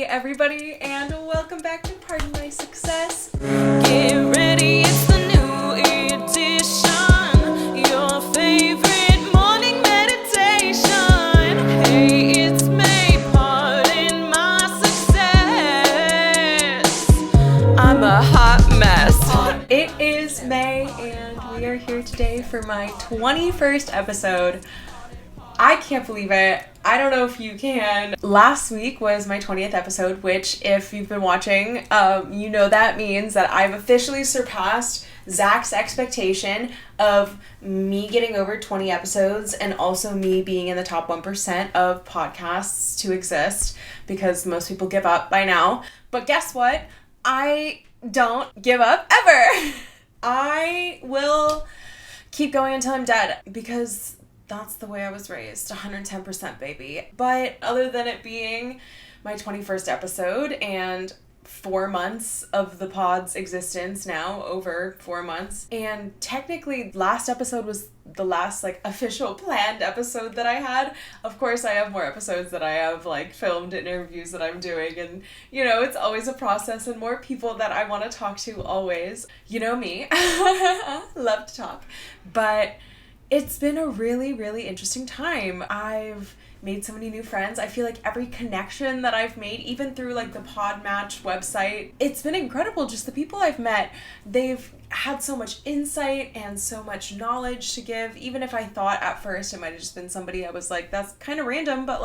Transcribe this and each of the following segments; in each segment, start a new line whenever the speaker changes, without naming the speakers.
everybody, and welcome back to Pardon My Success. Get ready, it's the new edition, your favorite morning meditation. Hey, it's May, pardon my success. I'm a hot mess. It is May, and we are here today for my 21st episode. I can't believe it. I don't know if you can. Last week was my 20th episode, which if you've been watching, you know that means that I've officially surpassed Zach's expectation of me getting over 20 episodes and also me being in the top 1% of podcasts to exist, because most people give up by now. But guess what? I don't give up ever. I will keep going until I'm dead, because that's the way I was raised, 110% baby. But other than it being my 21st episode and 4 months of the pod's existence now, over 4 months, and technically last episode was the last official planned episode that I had. Of course, I have more episodes that I have filmed, interviews that I'm doing, and it's always a process and more people that I want to talk to always. You know me, love to talk, but it's been a really, really interesting time. I've made so many new friends. I feel like every connection that I've made, even through the Podmatch website, it's been incredible. Just the people I've met, they've had so much insight and so much knowledge to give. Even if I thought at first it might have just been somebody I was like, that's kind of random, but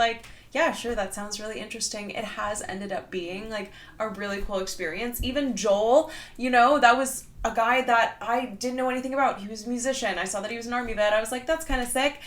yeah, sure, that sounds really interesting. It has ended up being a really cool experience. Even Joel, that was a guy that I didn't know anything about. He was a musician. I saw that he was an army vet. I was like, that's kind of sick.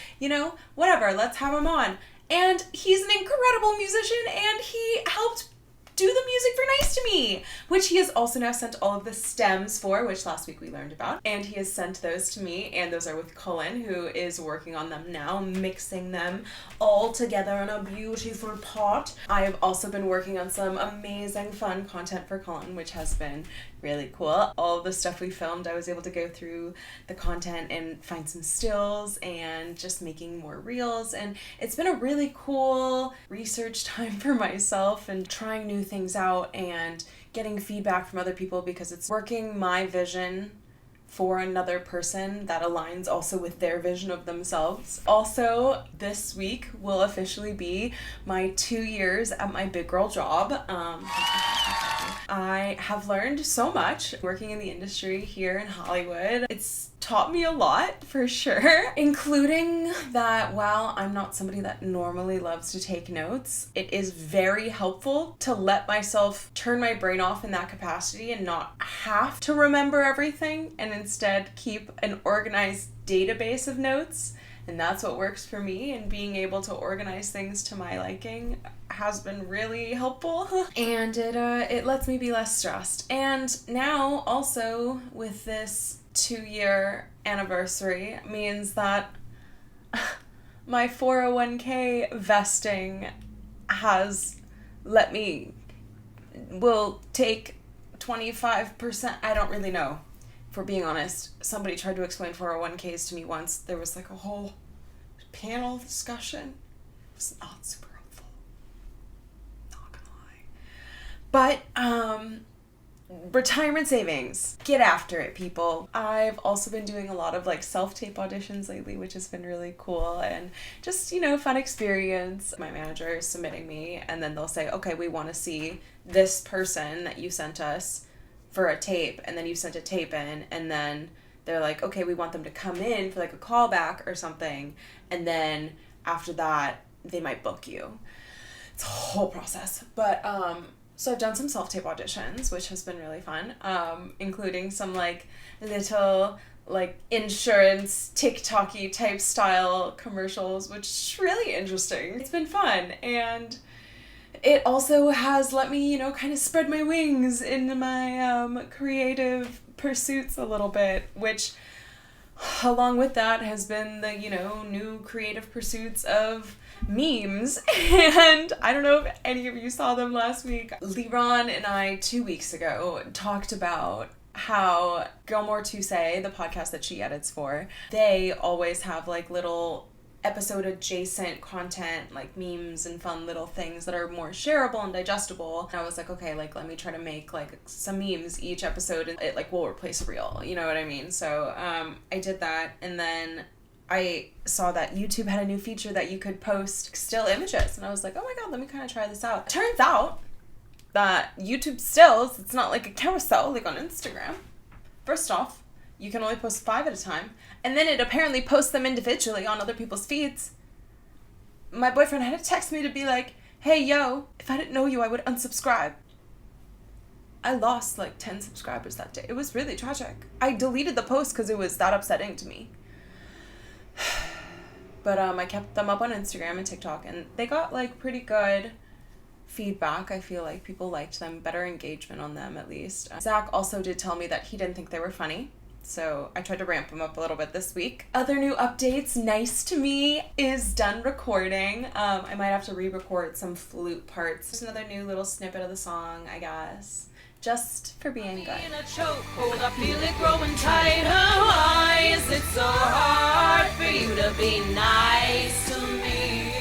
Whatever, let's have him on. And he's an incredible musician, and he helped do the music for Nice to Me, which he has also now sent all of the stems for, which last week we learned about. And he has sent those to me, and those are with Cullen, who is working on them now, mixing them all together in a beautiful pot. I have also been working on some amazing fun content for Cullen, which has been really cool. All of the stuff we filmed, I was able to go through the content and find some stills and just making more reels, and it's been a really cool research time for myself and trying new things out and getting feedback from other people, because it's working my vision for another person that aligns also with their vision of themselves. Also, this week will officially be my 2 years at my big girl job. I have learned so much working in the industry here in Hollywood. It's taught me a lot, for sure, including that while I'm not somebody that normally loves to take notes, it is very helpful to let myself turn my brain off in that capacity and not have to remember everything, and instead keep an organized database of notes. And that's what works for me, and being able to organize things to my liking has been really helpful. And it lets me be less stressed. And now also with this 2-year anniversary means that my 401k vesting will take 25%. I don't really know. For being honest, somebody tried to explain 401ks to me once. There was a whole panel discussion. It was not super helpful. Not gonna lie. But, retirement savings. Get after it, people. I've also been doing a lot of self-tape auditions lately, which has been really cool and just, fun experience. My manager is submitting me, and then they'll say, okay, we want to see this person that you sent us for a tape, and then you sent a tape in, and then they're like, okay, we want them to come in for a callback or something, and then after that they might book you. It's a whole process. But so I've done some self-tape auditions, which has been really fun, including some little insurance TikTok-y type style commercials, which is really interesting. It's been fun, and it also has let me, kind of spread my wings in my creative pursuits a little bit, which along with that has been the, new creative pursuits of memes. And I don't know if any of you saw them last week. Liron and I 2 weeks ago talked about how Gilmore to Say, the podcast that she edits for, they always have little episode adjacent content, like memes and fun little things that are more shareable and digestible. And I was like, okay, like let me try to make like some memes each episode, and it like will replace a reel, you know what I mean? So I did that, and then I saw that YouTube had a new feature that you could post still images, and I was like, oh my god, let me kind of try this out. Turns out that YouTube stills, it's not like a carousel like on Instagram. First off, you can only post 5 at a time, and then it apparently posts them individually on other people's feeds. My boyfriend had to text me to be like, hey yo, if I didn't know you, I would unsubscribe. I lost like 10 subscribers that day. It was really tragic. I deleted the post because it was that upsetting to me. But I kept them up on Instagram and TikTok, and they got like pretty good feedback. I feel like people liked them, better engagement on them at least. Zach also did tell me that he didn't think they were funny, so I tried to ramp him up a little bit this week. Other new updates, Nice to Me is done recording. I might have to re-record some flute parts. Just another new little snippet of the song, I guess. Just for being good.
In a chokehold, I feel it growing tighter. Why is it so hard for you to be nice to me?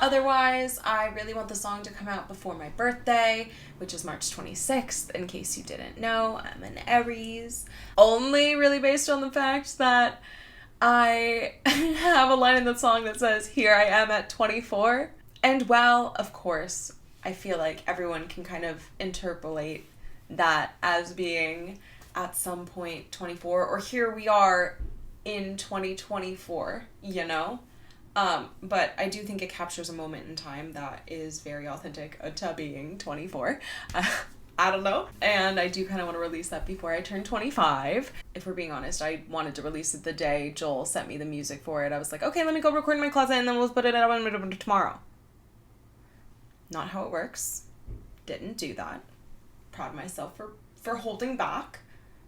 Otherwise, I really want the song to come out before my birthday, which is March 26th, in case you didn't know. I'm an Aries. Only really based on the fact that I have a line in the song that says, here I am at 24. And while, of course, I feel like everyone can kind of interpolate that as being at some point 24, or here we are in 2024, you know? But I do think it captures a moment in time that is very authentic to being 24. I don't know. And I do kind of want to release that before I turn 25. If we're being honest, I wanted to release it the day Joel sent me the music for it. I was like, okay, let me go record in my closet and then we'll put it out tomorrow. Not how it works. Didn't do that. Proud of myself for holding back.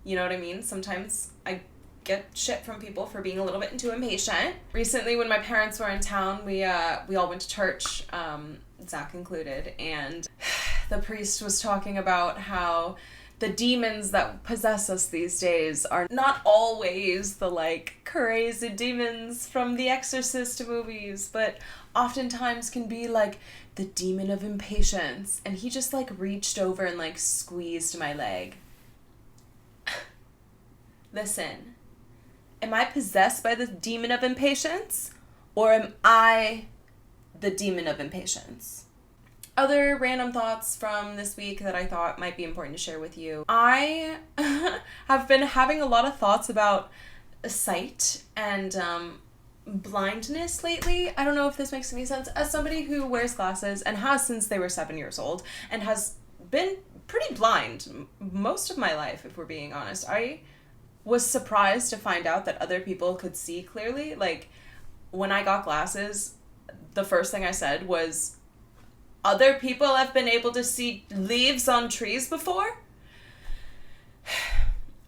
You know what I mean? Sometimes I get shit from people for being a little bit too impatient. Recently, when my parents were in town, we all went to church, Zach included, and the priest was talking about how the demons that possess us these days are not always the like crazy demons from the Exorcist movies, but oftentimes can be like the demon of impatience. And he just like reached over and like squeezed my leg. Listen, am I possessed by the demon of impatience, or am I the demon of impatience? Other random thoughts from this week that I thought might be important to share with you. I have been having a lot of thoughts about sight and blindness lately. I don't know if this makes any sense. As somebody who wears glasses and has since they were 7 years old and has been pretty blind most of my life, if we're being honest, I was surprised to find out that other people could see clearly. Like, when I got glasses, the first thing I said was, other people have been able to see leaves on trees before?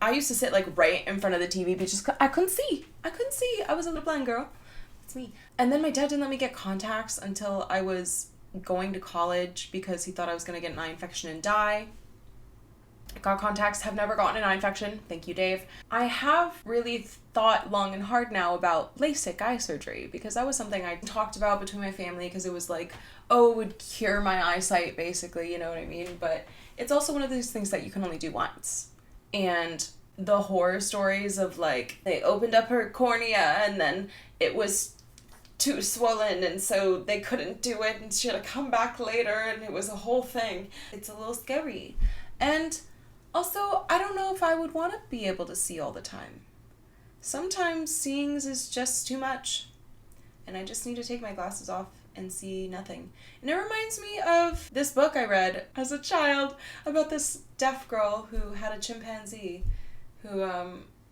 I used to sit like right in front of the TV because I couldn't see. I was a little blind girl. It's me. And then my dad didn't let me get contacts until I was going to college because he thought I was going to get an eye infection and die. I got contacts, have never gotten an eye infection. Thank you, Dave. I have really thought long and hard now about LASIK eye surgery because that was something I talked about between my family because it was like, oh, it would cure my eyesight, basically, you know what I mean? But it's also one of those things that you can only do once. And the horror stories of like, they opened up her cornea and then it was too swollen and so they couldn't do it and she had to come back later and it was a whole thing. It's a little scary. And also, I don't know if I would want to be able to see all the time. Sometimes seeing is just too much. And I just need to take my glasses off and see nothing. And it reminds me of this book I read as a child about this deaf girl who had a chimpanzee who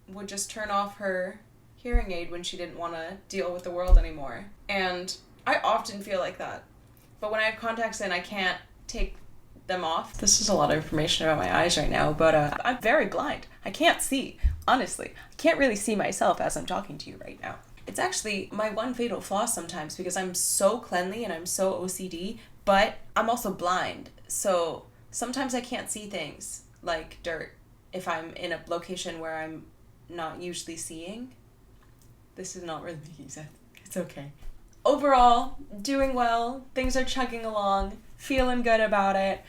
would just turn off her hearing aid when she didn't want to deal with the world anymore. And I often feel like that. But when I have contacts in, I can't take them off. This is a lot of information about my eyes right now, but I'm very blind. I can't see, honestly. I can't really see myself as I'm talking to you right now. It's actually my one fatal flaw sometimes because I'm so cleanly and I'm so OCD, but I'm also blind. So sometimes I can't see things like dirt if I'm in a location where I'm not usually seeing. This is not really music. It's okay. Overall, doing well. Things are chugging along. Feeling good about it.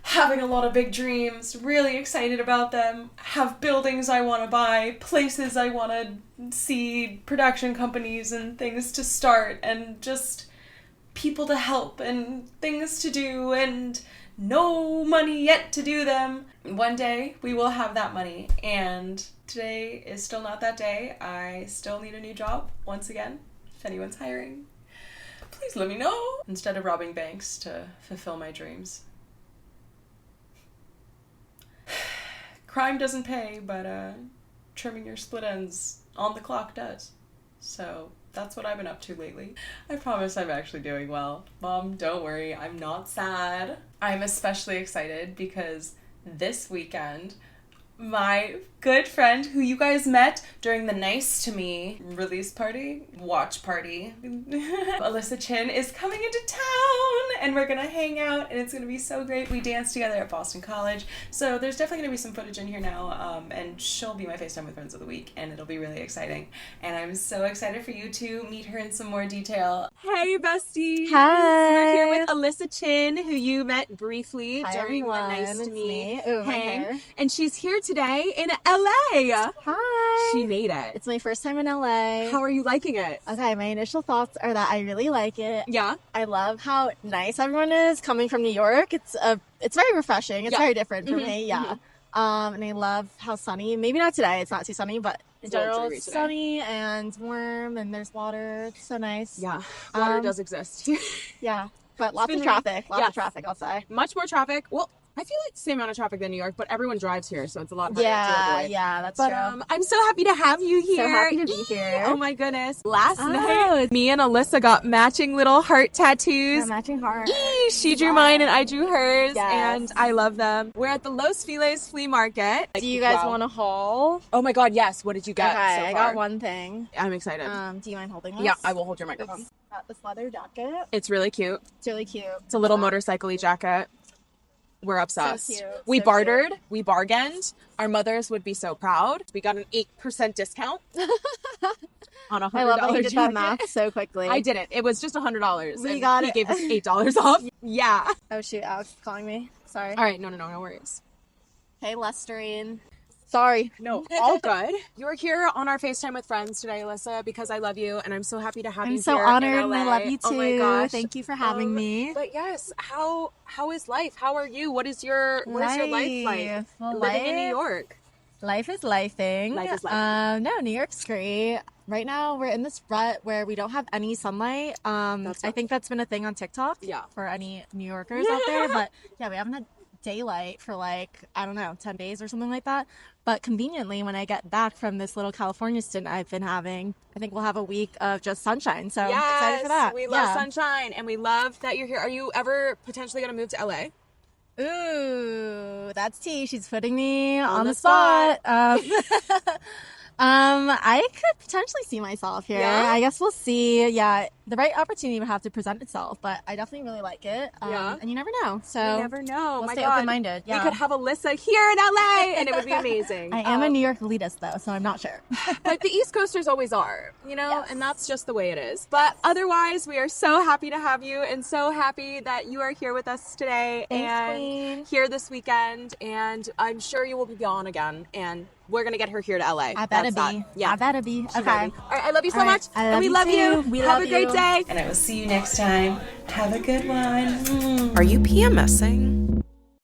Having a lot of big dreams. Really excited about them. Have buildings I want to buy. Places I want to see. Production companies and things to start. And just people to help and things to do. And no money yet to do them. One day we will have that money. And today is still not that day. I still need a new job once again. If anyone's hiring, please let me know. Instead of robbing banks to fulfill my dreams. Crime doesn't pay, but trimming your split ends on the clock does. So that's what I've been up to lately. I promise I'm actually doing well. Mom, don't worry, I'm not sad. I'm especially excited because this weekend, my good friend who you guys met during the Nice to Me release party, watch party, Alyssa Chin is coming into town and we're gonna hang out and it's gonna be so great. We danced together at Boston College, so there's definitely gonna be some footage in here now, and she'll be my FaceTime with Friends of the Week and it'll be really exciting. And I'm so excited for you to meet her in some more detail. Hey bestie!
Hi!
We're here with Alyssa Chin, who you met briefly
Hi,
during the
everyone.
Nice to
It's
Me
me. Ooh, my
hang.
hair.
And she's here today in LA.
Hi!
She made it.
It's my first time in LA.
How are you liking it?
Okay, my initial thoughts are that I really like it.
Yeah.
I love how nice everyone is coming from New York. It's very refreshing. It's
Yeah.
very different for me. Yeah. And I love how sunny. Maybe not today. It's not too sunny, but in
It's a little
general,
dreary
it's
today.
sunny and warm, and there's water. It's so nice.
Yeah. Water
Um,
does exist.
Yeah. But lots
been
of traffic. Lots
yes.
of traffic, I'll say.
Much more traffic. Well, I feel like the same amount of traffic than New York, but everyone drives here, so it's a lot harder to
Yeah,
avoid.
yeah, that's
But
true.
I'm so happy to have you here.
So happy to be here.
Oh my goodness. Last
Oh.
night, me and Alyssa got matching little heart tattoos.
Yeah, matching heart.
She drew mine and I drew hers,
Yes.
and I love them. We're at the Los Feliz flea market.
Do you guys
Wow.
want to haul?
Oh my god, yes. What did you get
Okay,
so
I
far?
got one thing.
I'm excited.
Do you mind holding this?
Yeah, I will hold your microphone.
Got this leather jacket.
It's really cute.
It's really cute.
It's a little motorcycle-y jacket. We're obsessed.
cute,
We
so
bartered. We bargained. Our mothers would be so proud. We got an 8% discount on a $100
I love that you did
jacket.
that math so quickly.
I didn't. It was just $100.
We
and
got
he
it.
gave us $8 off. Yeah.
Oh shoot, Alex is calling me. Sorry.
All right. No worries.
Hey, Lesterine. Sorry.
No, all good. You're here on our FaceTime with Friends today, Alyssa, because I love you and I'm so happy to have you
I'm so
here
honored
in
and
LA.
I love you too.
Oh my gosh.
Thank you for having me.
But yes, how is life? How are you? What is your life like?
Well,
Living in New York.
Life is lifing.
Life is lifing.
No, New York's great. Right now, we're in this rut where we don't have any sunlight. I think that's been a thing on TikTok.
Yeah.
For any New Yorkers out there. But yeah, we haven't had daylight for like, I don't know, 10 days or something like that. But conveniently, when I get back from this little California stint I've been having, I think we'll have a week of just sunshine. So I'm excited for that.
We love sunshine and we love that you're here. Are you ever potentially going to move to LA?
Ooh, that's T. She's putting me on the spot. I could potentially see myself here.
Yeah?
I guess we'll see. Yeah, the right opportunity would have to present itself, but I definitely really like it.
Yeah.
And you never know. So
You never know.
we'll
My
stay
God.
open-minded. Yeah.
We could have Alyssa here in LA and it would be amazing.
I am a New York elitist though, so I'm not sure.
Like the East Coasters always are, you know,
Yes.
and that's just the way it is. But otherwise, we are so happy to have you and so happy that you are here with us today
Thanks,
and
Queen.
here this weekend. And I'm sure you will be on again. And we're going to get her here to LA.
I better
That's
be.
that. Yeah.
I better be.
She's
Okay.
ready. All right, I love you so
All right.
much.
I
And
love
we
you
love you.
too. We
Have
love
a great
you.
day. And I will see you next time. Have a good one. Are you PMSing?